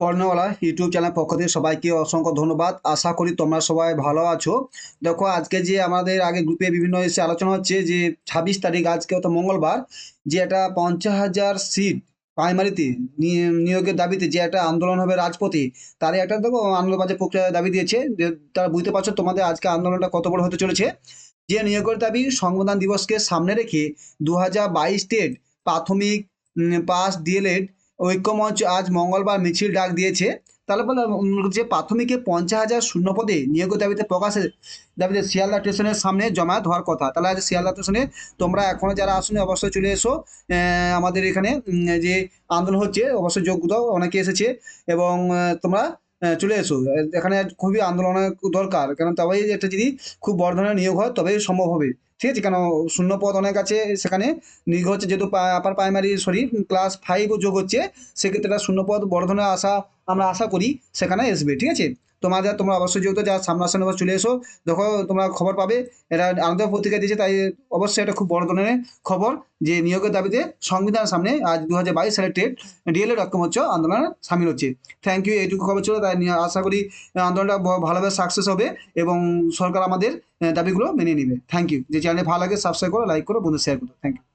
পড়নেওয়ালা YouTube channel পক্ষ থেকে সবাইকে অসংখ্য ধন্যবাদ। আশা করি তোমরা সবাই ভালো আছো। দেখো আজকে যে আমাদের আগে গ্রুপে বিভিন্ন এসে আলোচনা হচ্ছে যে 26 তারিখ আজকে তো মঙ্গলবার, যে একটা 50,000 সিট প্রাইমারিতে নিয়োগের দাবিতে যে একটা আন্দোলন হবে রাজপথে, তারই একটা দেখো আন্দোলন বাজে প্রক্রিয়া দাবি দিয়েছে যে তারা বুঝতে পারছো তোমাদের আজকে আন্দোলনটা কত বড় হতে চলেছে। যে নিয়োগের দাবি সংবিধান দিবসকে সামনে রেখে 2022 টেট প্রাথমিক পাস ডিএলএড ঐক্যমঞ্চ আজ মঙ্গলবার মিছিল ডাক দিয়েছে। তাহলে বলে যে প্রাথমিকে 50,000 শূন্য পদে নিয়োগের দাবিতে প্রকাশের দাবিতে শিয়ালদা স্টেশনের সামনে জমায়েত হওয়ার কথা। তাহলে আজ শিয়ালদা স্টেশনে তোমরা এখনো যারা আসুনি অবশ্যই চলে এসো। আমাদের এখানে যে আন্দোলন হচ্ছে অবশ্যই যোগ দাও, অনেকে এসেছে এবং তোমরা চলে এসো। এখানে খুবই আন্দোলনের দরকার, কারণ তবেই একটা যদি খুব বড় ধরনের নিয়োগ হয় তবেই সম্ভব হবে। ঠিক আছে, কেন শূন্য পদ অনেক আছে সেখানে। নিয়োগ হচ্ছে যেহেতু আপার প্রাইমারি সরি ক্লাস 5ও যোগ হচ্ছে, সেক্ষেত্রে একটা শূন্যপদ বড় ধরনের আমরা আশা করি সেখানে আসবে। ঠিক আছে, তোমরা অবশ্যই যেহেতু যা সামনাসামনি আবার চলে এসো। দেখো তোমরা খবর পাবে, এটা আনন্দ পত্রিকা দিয়েছে, তাই অবশ্যই এটা খুব বড় ধরনের খবর যে নিয়োগের দাবিতে সংবিধানের সামনে আজ 2022 সালের টেট ডিএলএড ঐক্যমঞ্চ আন্দোলনে সামিল হচ্ছে। থ্যাংক ইউ, এইটুকু খবর ছিল, তাই নিয়ে আশা করি আন্দোলনটা ভালোভাবে সাকসেস হবে এবং সরকার আমাদের দাবিগুলো মেনে নেবে। Thank you. যে চ্যানেলে ভালো লাগে সাবস্ক্রাইব করো, লাইক করো, বন্ধু শেয়ার করো। Thank you.